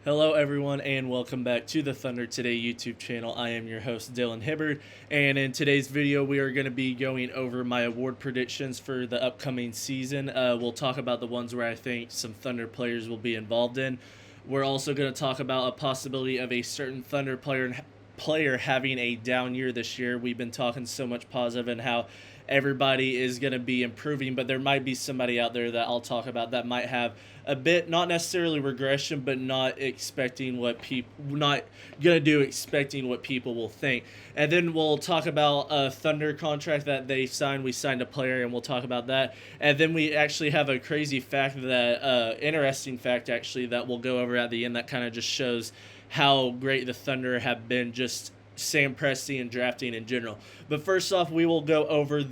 Hello, everyone, and welcome back to the Thunder Today YouTube channel. I am your host, Dylan Hibbard, and in today's video, we are going to be going over my award predictions for the upcoming season. We'll talk about the ones where I think some Thunder players will be involved in. We're also going to talk about a possibility of a certain Thunder player having a down year this year. We've been talking so much positive and how everybody is going to be improving, but there might be somebody out there that I'll talk about that might have a bit, not necessarily regression, but not going to do expecting what people will think. And then we'll talk about a Thunder contract that they signed. We signed a player, and we'll talk about that. And then we actually have a crazy fact interesting fact actually, that we'll go over at the end that kind of just shows how great the Thunder have been just Sam Presti and drafting in general. But first off, we will go over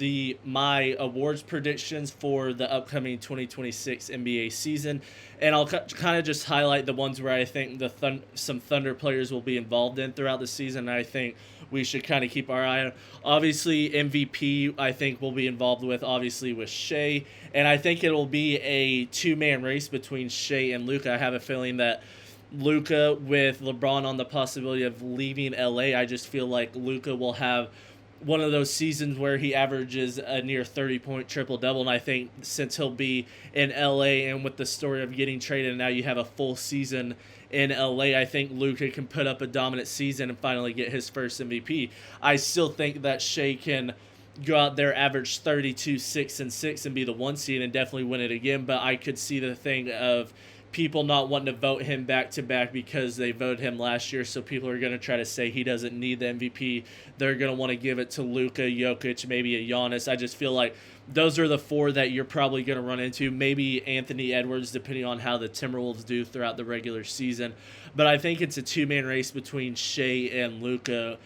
my awards predictions for the upcoming 2026 NBA season, and I'll kind of just highlight the ones where I think some Thunder players will be involved in throughout the season. I think we should kind of keep our eye on. Obviously, MVP I think will be involved with Shea, and I think it'll be a two-man race between Shea and Luka. I have a feeling that Luka, with LeBron on the possibility of leaving LA, I just feel like Luka will have one of those seasons where he averages a near 30-point triple-double. And I think since he'll be in LA and with the story of getting traded, and now you have a full season in LA, I think Luka can put up a dominant season and finally get his first MVP. I still think that Shea can go out there, average 32, 6, and 6, and be the one seed and definitely win it again. But I could see the thing of people not wanting to vote him back to back because they voted him last year, so people are going to try to say he doesn't need the MVP. They're going to want to give it to Luka, Jokic, maybe a Giannis. I just feel like those are the four that you're probably going to run into. Maybe Anthony Edwards, depending on how the Timberwolves do throughout the regular season. But I think it's a two-man race between Shea and Luka.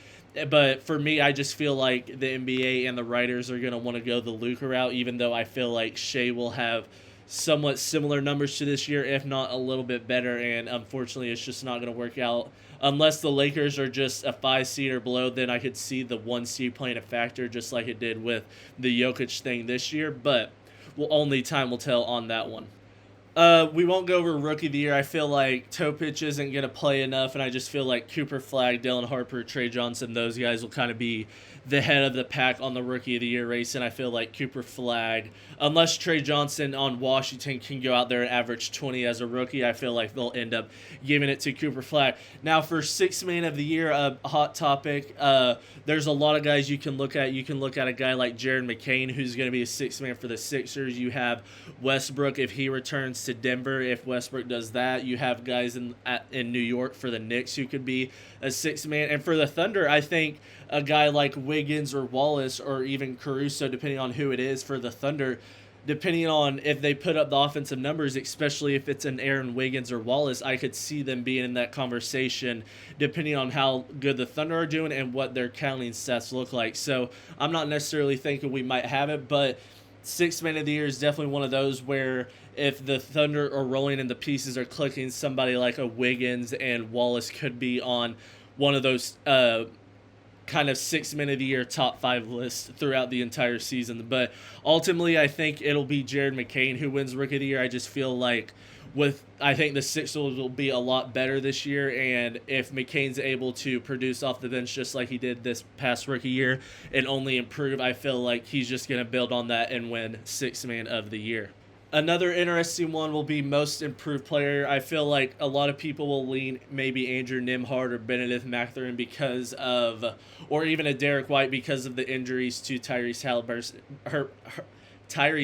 But for me, I just feel like the NBA and the writers are going to want to go the Luka route, even though I feel like Shea will have somewhat similar numbers to this year, if not a little bit better, and unfortunately it's just not going to work out. Unless the Lakers are just a 5 seed or below, then I could see the 1 seed playing a factor, just like it did with the Jokic thing this year, but only time will tell on that one. We won't go over Rookie of the Year. I feel like Topic isn't going to play enough, and I just feel like Cooper Flagg, Dylan Harper, Trey Johnson, those guys will kind of be the head of the pack on the Rookie of the Year race, and I feel like Cooper Flagg, unless Trey Johnson on Washington can go out there and average 20 as a rookie, I feel like they'll end up giving it to Cooper Flagg. Now, for Sixth Man of the Year, a hot topic, there's a lot of guys you can look at. You can look at a guy like Jared McCain, who's going to be a sixth man for the Sixers. You have Westbrook if he returns to Denver. If Westbrook does that, you have guys in New York for the Knicks who could be a sixth man. And for the Thunder, I think a guy like Wiggins or Wallace or even Caruso, depending on who it is for the Thunder, depending on if they put up the offensive numbers, especially if it's an Aaron Wiggins or Wallace, I could see them being in that conversation depending on how good the Thunder are doing and what their counting stats look like. So I'm not necessarily thinking we might have it, but Sixth Man of the Year is definitely one of those where if the Thunder are rolling and the pieces are clicking, somebody like a Wiggins and Wallace could be on one of those kind of 6 Man of the Year top 5 list throughout the entire season. But ultimately, I think it'll be Jared McCain who wins Rookie of the Year. I just feel like I think the Sixers will be a lot better this year, and if McCain's able to produce off the bench just like he did this past rookie year and only improve, I feel like he's just going to build on that and win Sixth Man of the Year. Another interesting one will be most improved player. I feel like a lot of people will lean maybe Andrew Nembhard or Benedict Mathurin or even a Derek White because of the injuries to Tyrese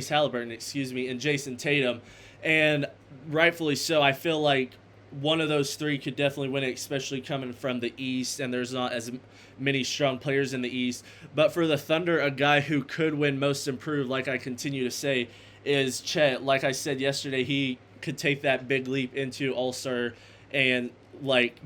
Halliburton, and Jason Tatum. And rightfully so, I feel like one of those three could definitely win it, especially coming from the East, and there's not as many strong players in the East. But for the Thunder, a guy who could win most improved, like I continue to say, is Chet. Like I said yesterday, he could take that big leap into All-Star and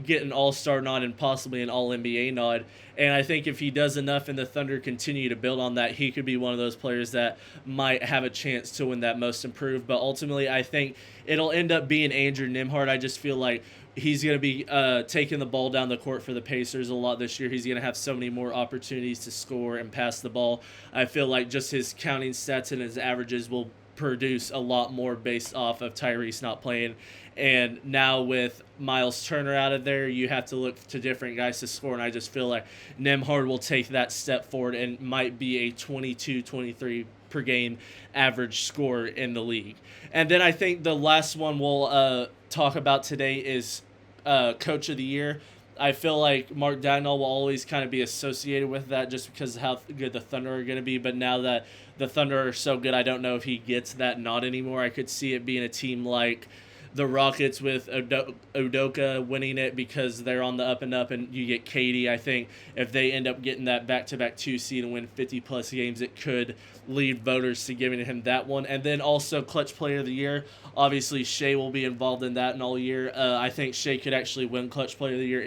get an All-Star nod and possibly an All-NBA nod. And I think if he does enough and the Thunder continue to build on that, he could be one of those players that might have a chance to win that most improved. But ultimately, I think it'll end up being Andrew Nembhard. I just feel like he's going to be taking the ball down the court for the Pacers a lot this year. He's going to have so many more opportunities to score and pass the ball. I feel like just his counting stats and his averages will produce a lot more based off of Tyrese not playing. And now with Miles Turner out of there, you have to look to different guys to score. And I just feel like Nembhard will take that step forward and might be a 22, 23 per game average score in the league. And then I think the last one we'll talk about today is Coach of the Year. I feel like Mark Dagnall will always kind of be associated with that just because of how good the Thunder are going to be. But now that the Thunder are so good, I don't know if he gets that nod anymore. I could see it being a team like the Rockets with Udoka winning it because they're on the up and up, and you get Katie. I think if they end up getting that back-to-back 2 seed and win 50-plus games, it could lead voters to giving him that one. And then also Clutch Player of the Year. Obviously, Shea will be involved in that and all year. I think Shea could actually win Clutch Player of the Year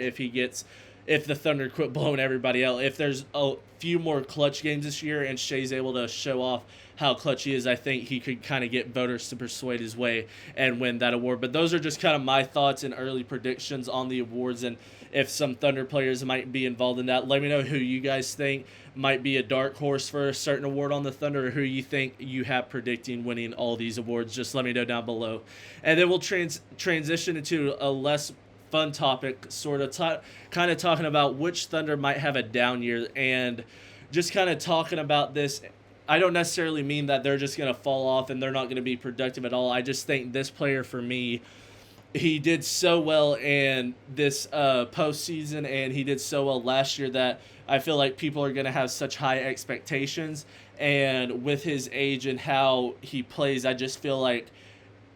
if the Thunder quit blowing everybody out. If there's a few more clutch games this year and Shea's able to show off how clutch he is, I think he could kind of get voters to persuade his way and win that award. But those are just kind of my thoughts and early predictions on the awards, and if some Thunder players might be involved in that. Let me know who you guys think might be a dark horse for a certain award on the Thunder, or who you think you have predicting winning all these awards. Just let me know down below. And then we'll transition into a less fun topic, sort of kind of talking about which Thunder might have a down year, and just kind of talking about this. I don't necessarily mean that they're just going to fall off and they're not going to be productive at all. I just think this player, for me, he did so well in this postseason, and he did so well last year that I feel like people are going to have such high expectations. And with his age and how he plays, I just feel like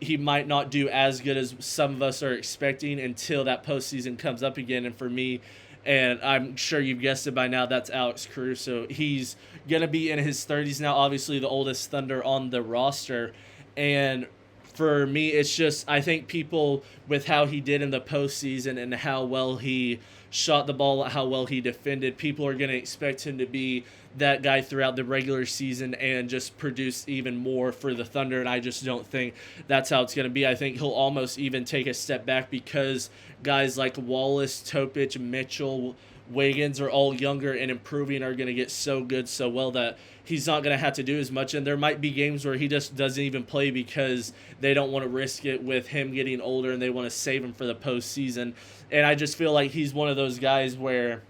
he might not do as good as some of us are expecting until that postseason comes up again. And for me, and I'm sure you've guessed it by now, that's Alex Caruso. He's going to be in his 30s now, obviously the oldest Thunder on the roster. And for me, it's just, I think people, with how he did in the postseason and how well he shot the ball, how well he defended, people are going to expect him to be that guy throughout the regular season and just produce even more for the Thunder. And I just don't think that's how it's going to be. I think he'll almost even take a step back because guys like Wallace, Topic, Mitchell, Wiggins are all younger and improving, are going to get so good so well that he's not going to have to do as much. And there might be games where he just doesn't even play because they don't want to risk it with him getting older and they want to save him for the postseason. And I just feel like he's one of those guys where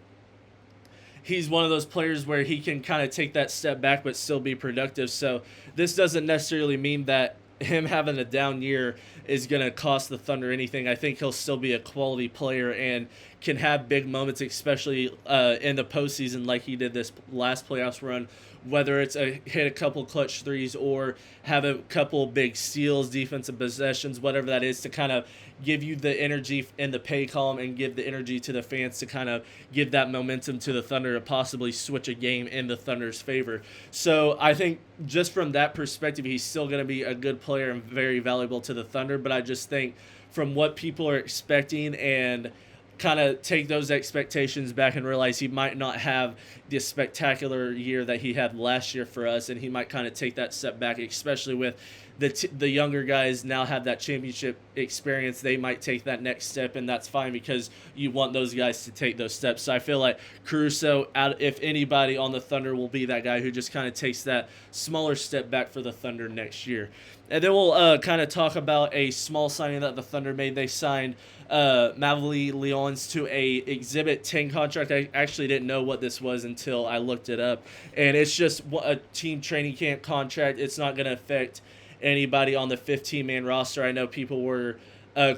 he's one of those players where he can kind of take that step back but still be productive. So this doesn't necessarily mean that him having a down year is going to cost the Thunder anything. I think he'll still be a quality player and can have big moments, especially in the postseason like he did this last playoffs run, whether it's hit a couple clutch threes or have a couple big steals, defensive possessions, whatever that is, to kind of give you the energy in the pay column and give the energy to the fans to kind of give that momentum to the Thunder to possibly switch a game in the Thunder's favor. So I think just from that perspective, he's still going to be a good player and very valuable to the Thunder. But I just think from what people are expecting and kind of take those expectations back and realize he might not have this spectacular year that he had last year for us, and he might kind of take that step back, especially with the younger guys now have that championship experience. They might take that next step, and that's fine because you want those guys to take those steps. So I feel like Caruso, if anybody on the Thunder, will be that guy who just kind of takes that smaller step back for the Thunder next year. And then we'll kind of talk about a small signing that the Thunder made. They signed Mavely Leons to a Exhibit 10 contract. I actually didn't know what this was until I looked it up. And it's just a team training camp contract. It's not going to affect anybody on the 15-man roster. I know people were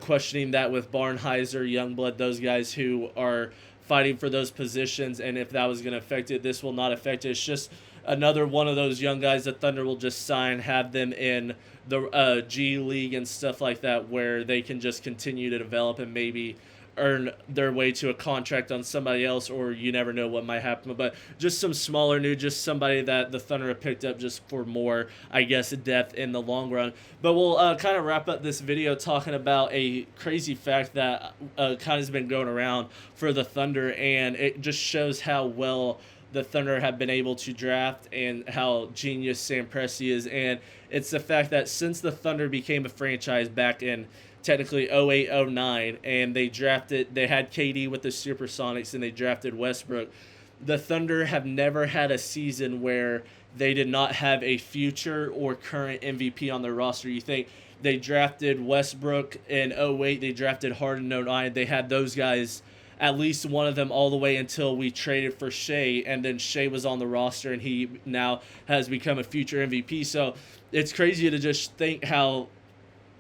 questioning that with Barnheiser, Youngblood, those guys who are fighting for those positions, and if that was going to affect it. This will not affect it. It's just another one of those young guys the Thunder will just sign, have them in the G League and stuff like that, where they can just continue to develop and maybe earn their way to a contract on somebody else, or you never know what might happen. But just some smaller news, just somebody that the Thunder have picked up just for more, I guess, depth in the long run. But we'll kind of wrap up this video talking about a crazy fact that kind of has been going around for the Thunder, and it just shows how well the Thunder have been able to draft and how genius Sam Presti is. And it's the fact that since the Thunder became a franchise back in technically 08-09, and they had KD with the Supersonics and they drafted Westbrook, the Thunder have never had a season where they did not have a future or current MVP on their roster. You think They drafted Westbrook in 08. They drafted Harden in 09. They had those guys, at least one of them, all the way until we traded for Shea, and then Shea was on the roster, and he now has become a future MVP. So it's crazy to just think how,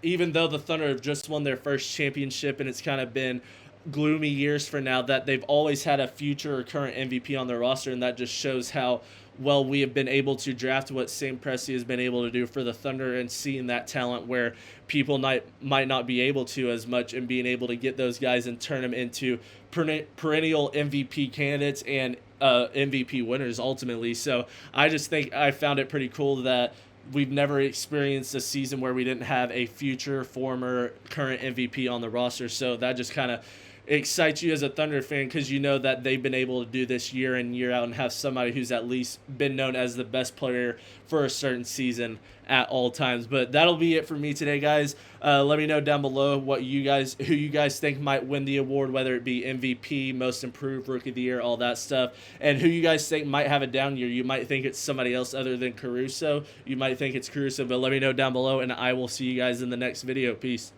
even though the Thunder have just won their first championship and it's kind of been gloomy years for now, that they've always had a future or current MVP on their roster, and that just shows how well we have been able to draft, what St. Presti has been able to do for the Thunder, and seeing that talent where people might not be able to as much, and being able to get those guys and turn them into perennial MVP candidates and MVP winners ultimately. So I just think I found it pretty cool that we've never experienced a season where we didn't have a future, former, current MVP on the roster. So that just kind of excites you as a Thunder fan, because you know that they've been able to do this year in, year out, and have somebody who's at least been known as the best player for a certain season at all times. But that'll be it for me today, guys. Let me know down below who you guys think might win the award, whether it be MVP, Most Improved, Rookie of the Year, all that stuff, and who you guys think might have a down year. You might think it's somebody else other than Caruso. You might think it's Caruso, but let me know down below, and I will see you guys in the next video. Peace.